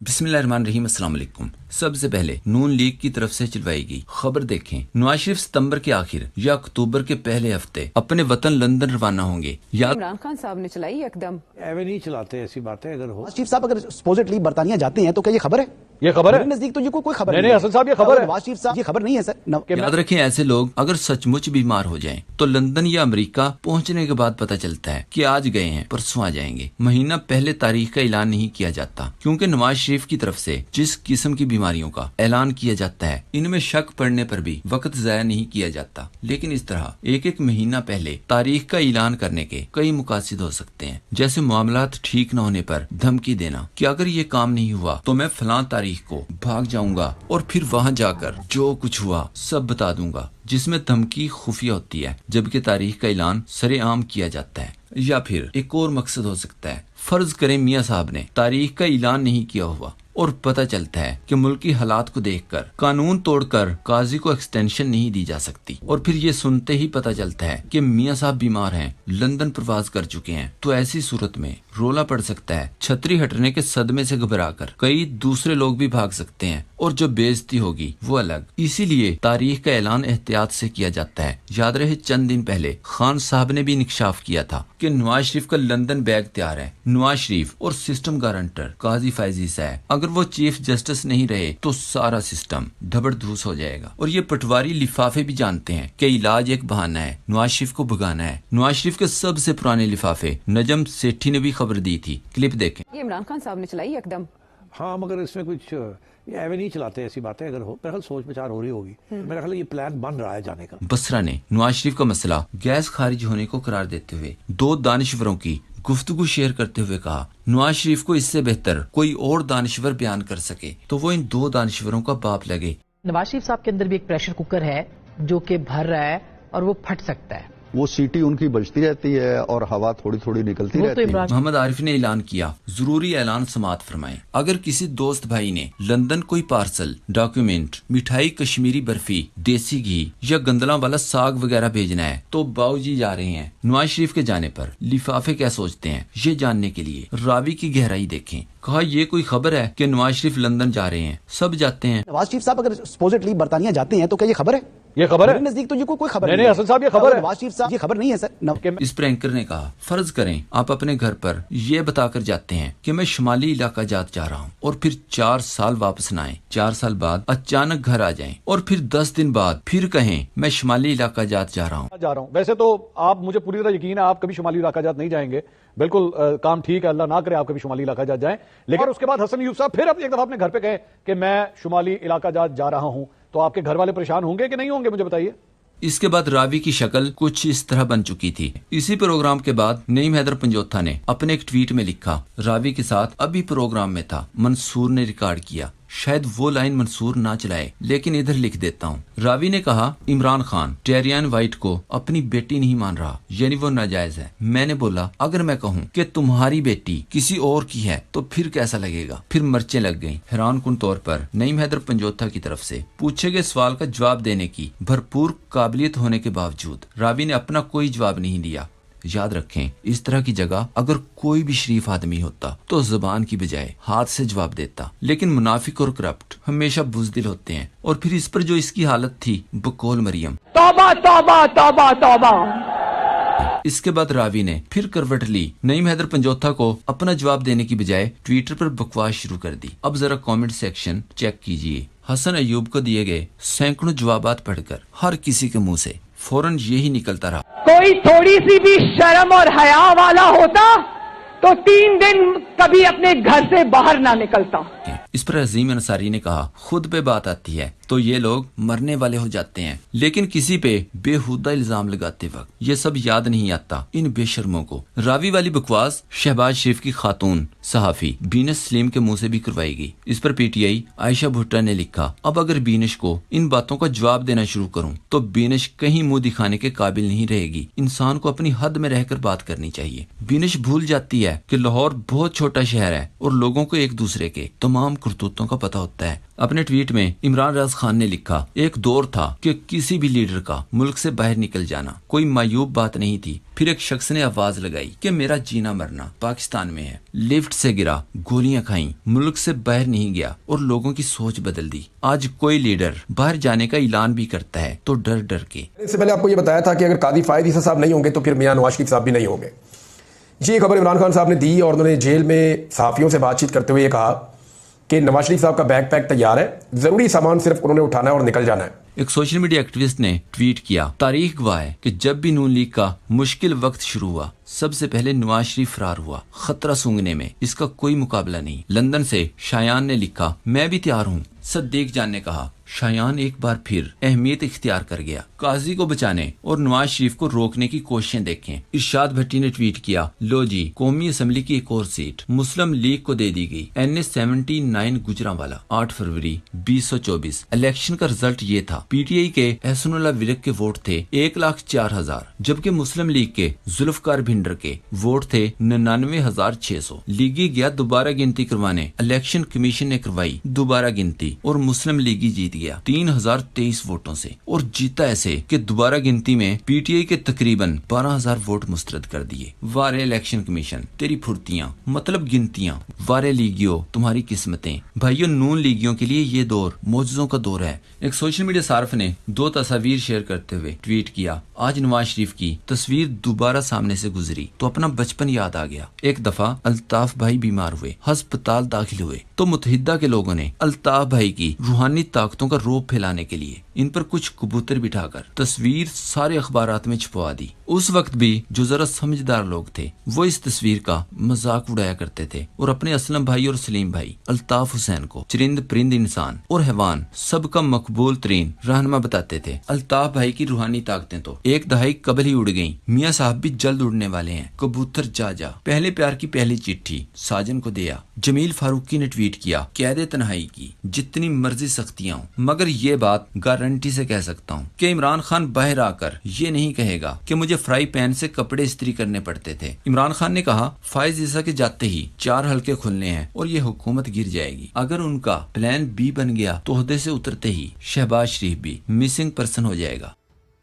बिस्मिल्लाहिर्रहमानिर्रहीम। अस्सलाम वालेकुम। सबसे पहले नून लीग की तरफ से चलवाई गई खबर देखें। नवाज शरीफ सितंबर के आखिर या अक्टूबर के पहले हफ्ते अपने वतन लंदन रवाना होंगे। इमरान खान साहब ने चलाई एकदम एवे नहीं चलाते ऐसी बातें। अगर हो चीफ साहब अगर सपोजिटली बरतानिया जाते हैं तो क्या ये खबर है? ये खबर है? नजदीक तो ये कोई खबर नहीं हसन साहब, ये खबर है। नवाज शरीफ साहब ये खबर नहीं है सर। याद रखें, ऐसे लोग अगर सचमुच बीमार हो जाएं तो लंदन या अमेरिका पहुंचने के बाद पता चलता है कि आज गए हैं परसों आ जाएंगे। महीना पहले तारीख का ऐलान नहीं किया जाता, क्योंकि नवाज शरीफ की तरफ से जिस किस्म की बीमारियों का ऐलान किया जाता है इनमें शक पड़ने पर भी वक्त जाया नहीं किया जाता। लेकिन इस तरह एक एक महीना पहले तारीख का ऐलान करने के कई मुकासिद हो सकते हैं, जैसे मामलात ठीक न होने पर धमकी देना कि अगर ये काम नहीं हुआ तो मैं फलां तारीख को भाग जाऊंगा और फिर वहां जाकर जो कुछ हुआ सब बता दूंगा, जिसमें धमकी खुफिया होती है जबकि तारीख का ऐलान सरेआम किया जाता है। या फिर एक और मकसद हो सकता है, फर्ज करें मियां साहब ने तारीख का ऐलान नहीं किया हुआ और पता चलता है कि मुल्क की हालात को देखकर कानून तोड़कर काजी को एक्सटेंशन नहीं दी जा सकती, और फिर ये सुनते ही पता चलता है कि मियां साहब बीमार हैं, लंदन प्रवास कर चुके हैं, तो ऐसी सूरत में रोला पड़ सकता है। छतरी हटने के सदमे से घबराकर कई दूसरे लोग भी भाग सकते हैं और जो बेइज्जती होगी वो अलग। इसीलिए तारीख का ऐलान एहतियात से किया जाता है। याद रहे, चंद दिन पहले खान साहब ने भी इंकशाफ किया था कि नवाज शरीफ का लंदन बैग तैयार है। नवाज शरीफ और सिस्टम गारंटर काजी फैजी साहब अगर वो चीफ जस्टिस नहीं रहे तो सारा सिस्टम धबड़धूस हो जाएगा। और ये पटवारी लिफाफे भी जानते हैं कि इलाज एक बहाना है, नवाज शरीफ को भगाना है। नवाज शरीफ के सबसे पुराने लिफाफे नजम सेठी ने भी खबर दी थी, क्लिप देखें। ये इमरान खान साहब ने चलाई एकदम। हाँ, मगर इसमें कुछ ये एवे नहीं चलाते ऐसी बातें। अगर हो मेरा ख्याल सोच विचार हो रही होगी। मेरा ख्याल ये प्लान बन रहा है जाने का। बसरा ने नवाज शरीफ का मसला गैस खारिज होने को करार देते हुए दो दानिशवरों की गुफ्तगू शेयर करते हुए कहा, नवाज शरीफ को इससे बेहतर कोई और दानिशवर बयान कर सके तो वो इन दो दानिशवरों का बाप लगे। नवाज शरीफ साहब के अंदर भी एक प्रेशर कुकर है जो कि भर रहा है और वो फट सकता है। वो सीटी उनकी बजती रहती है और हवा थोड़ी थोड़ी निकलती रहती है। मोहम्मद आरिफ ने ऐलान किया, जरूरी ऐलान समात फरमाएं। अगर किसी दोस्त भाई ने लंदन कोई पार्सल, डॉक्यूमेंट, मिठाई, कश्मीरी बर्फी, देसी घी या गंदला वाला साग वगैरह भेजना है तो बाऊजी जा रहे हैं। नवाज शरीफ के जाने पर लिफाफे क्या सोचते हैं, ये जानने के लिए रावी की गहराई देखें। कहा, ये कोई खबर है कि नवाज शरीफ लंदन जा रहे हैं? सब जाते हैं। नवाज शरीफ साहब अगर सपोजिटली बरतानिया जाते हैं तो क्या ये खबर है? ये खबर है? नजदीक तो ये कोई खबर नहीं हसन साहब, ये खबर है। नवाज शरीफ साहब ये खबर नहीं है सर। इस पर एंकर ने कहा, फर्ज करें आप अपने घर पर ये बताकर जाते हैं कि मैं शुमाली इलाका जात जा रहा हूँ और फिर 4 साल वापस न आए। 4 साल बाद अचानक घर आ जाएं और फिर 10 दिन बाद फिर कहें मैं शुमाली इलाका जात जा रहा हूँ। वैसे तो आप, मुझे पूरी तरह यकीन है आप कभी शुमाली इलाका जात नहीं जाएंगे। बिल्कुल काम ठीक है, अल्लाह ना करे आप कभी शुमाली इलाका जात जाएं। लेकिन उसके बाद हसन यूसुफ साहब फिर अब एक दफा अपने घर पे कहे कि मैं शुमाली इलाका जात जा रहा हूं, तो आपके घर वाले परेशान होंगे कि नहीं होंगे, मुझे बताइए। इसके बाद रावी की शक्ल कुछ इस तरह बन चुकी थी। इसी प्रोग्राम के बाद नईम हैदर पंजोथा ने अपने एक ट्वीट में लिखा, रावी के साथ अभी प्रोग्राम में था, मंसूर ने रिकॉर्ड किया। शायद वो लाइन मंसूर ना चलाए, लेकिन इधर लिख देता हूँ। रावी ने कहा, इमरान खान टेरियन वाइट को अपनी बेटी नहीं मान रहा, यानी वो नाजायज है। मैंने बोला, अगर मैं कहूँ कि तुम्हारी बेटी किसी और की है तो फिर कैसा लगेगा? फिर मर्चें लग गईं। हैरान कुन तौर पर नईम हैदर पंजोथा की तरफ से पूछे गए सवाल का जवाब देने की भरपूर काबिलियत होने के बावजूद रावी ने अपना कोई जवाब नहीं दिया। याद रखें, इस तरह की जगह अगर कोई भी शरीफ आदमी होता तो जुबान की बजाय हाथ से जवाब देता, लेकिन मुनाफिक और करप्ट हमेशा बुज़दिल होते हैं। और फिर इस पर जो इसकी हालत थी, बकौल मरियम, तौबा तौबा तौबा तौबा। इसके बाद रावी ने फिर करवट ली। नईम हैदर पंजोथा को अपना जवाब देने की बजाय ट्विटर पर बकवास शुरू कर दी। अब जरा कमेंट सेक्शन चेक कीजिए। हसन अयूब को दिए गए सैकड़ों जवाबात पढ़कर हर किसी के मुंह से फौरन यही निकलता रहा, कोई थोड़ी सी भी शर्म और हया वाला होता तो 3 दिन कभी अपने घर से बाहर ना निकलता। इस पर अजीम अंसारी ने कहा, खुद पे बात आती है तो ये लोग मरने वाले हो जाते हैं, लेकिन किसी पे बेहुदा इल्जाम लगाते वक्त ये सब याद नहीं आता इन बेशर्मों को। रावी वाली बकवास शहबाज शरीफ की खातून सहाफी बीनश सलीम के मुंह से भी करवाई गई। इस पर पीटीआई आयशा भुट्टा ने लिखा, अब अगर बीनश को इन बातों का जवाब देना शुरू करूं तो बीनश कहीं मुंह दिखाने के काबिल नहीं रहेगी। इंसान को अपनी हद में रहकर बात करनी चाहिए। बीनश भूल जाती है कि लाहौर बहुत छोटा शहर है और लोगों को एक दूसरे के तमाम करतूतों का पता होता है। अपने ट्वीट में इमरान राज खान ने लिखा, एक दौर था कि किसी भी लीडर का मुल्क से बाहर निकल जाना कोई मायूब बात नहीं थी। फिर एक शख्स ने आवाज लगाई कि मेरा जीना मरना पाकिस्तान में है। लिफ्ट से गिरा, गोलियां खाई, मुल्क से बाहर नहीं गया और लोगों की सोच बदल दी। आज कोई लीडर बाहर जाने का ऐलान भी करता है तो डर डर के। इससे पहले आपको ये बताया था कि अगर कादी फायद ईसा साहब नहीं होंगे तो फिर मियां नवाज शरीफ साहब भी नहीं होंगे। ये खबर इमरान खान साहब ने दी और उन्होंने जेल में सहाफियों से बातचीत करते हुए कहा कि नवाज शरीफ साहब का बैग पैक तैयार है, जरूरी सामान सिर्फ उन्होंने उठाना है और निकल जाना है। एक सोशल मीडिया एक्टिविस्ट ने ट्वीट किया, तारीख गवाह है कि जब भी नून लीग का मुश्किल वक्त शुरू हुआ सबसे पहले नवाज शरीफ फरार हुआ। खतरा सूंघने में इसका कोई मुकाबला नहीं। लंदन से शायान ने लिखा, मैं भी तैयार हूँ। सद्दीक जान ने कहा, शायान एक बार फिर अहमियत इख्तियार कर गया। काजी को बचाने और नवाज शरीफ को रोकने की कोशिशें देखें। इरशाद भट्टी ने ट्वीट किया, लो जी कौमी असम्बली की एक और सीट मुस्लिम लीग को दे दी गई। NA79 गुजरांवाला 8 फरवरी 2024। इलेक्शन का रिजल्ट ये था, PTI के एहसनुल्लाह विरक के वोट थे 1,04,000, जबकि मुस्लिम लीग के जुल्फकार भिंडर के वोट थे 99,600। लीगी गया दोबारा गिनती करवाने, इलेक्शन कमीशन ने करवाई दोबारा गिनती और मुस्लिम लीगी जीत गया 3023 वोटों से। और जीता ऐसे कि दोबारा गिनती में PTI के तकरीबन 12,000 वोट मुस्तरद कर दिए। वारे इलेक्शन कमीशन तेरी फुर्तियां मतलब गिनतियां, वारे लीगियों तुम्हारी किस्मतें। भाइयों नून लीगियों के लिए ये दौर मौजूदों का दौर है। एक सोशल मीडिया सार्फ ने 2 तस्वीर शेयर करते हुए ट्वीट किया, आज नवाज शरीफ की तस्वीर दोबारा सामने से गुजरी तो अपना बचपन याद आ गया। एक दफा अल्ताफ भाई बीमार हुए, अस्पताल दाखिल हुए तो मुतहिदा के लोगों ने अल्ताफ भाई की रूहानी ताकतों का रोब फैलाने के लिए इन पर कुछ कबूतर बिठाकर तस्वीर सारे अखबारात में छपवा दी। उस वक्त भी जो जरा समझदार लोग थे वो इस तस्वीर का मजाक उड़ाया करते थे और अपने असलम भाई और सलीम भाई अल्ताफ हुसैन को चरिंद परिंद इंसान और हैवान सबका मकबूल तरीन रहनुमा बताते थे। अल्ताफ भाई की रूहानी ताकतें तो एक दहाई कबल ही उड़ गयी। मियाँ साहब भी जल्द उड़ने वाले हैं। कबूतर जा जा, पहले प्यार की पहली चिट्ठी साजन को दिया। जमील फारूकी ने ट्वीट किया, कैदे तन्हाई की जितनी मर्जी सख्तियां हो मगर ये बात गारंटी से कह सकता हूँ कि इमरान खान बाहर आकर ये नहीं कहेगा कि मुझे फ्राई पैन से कपड़े इस्त्री करने पड़ते थे। इमरान खान ने कहा, फायज ईसा के जाते ही 4 हलके खुलने हैं और ये हुकूमत गिर जाएगी। अगर उनका प्लान B बन गया तो ओहदे से उतरते ही शहबाज शरीफ भी मिसिंग पर्सन हो जाएगा।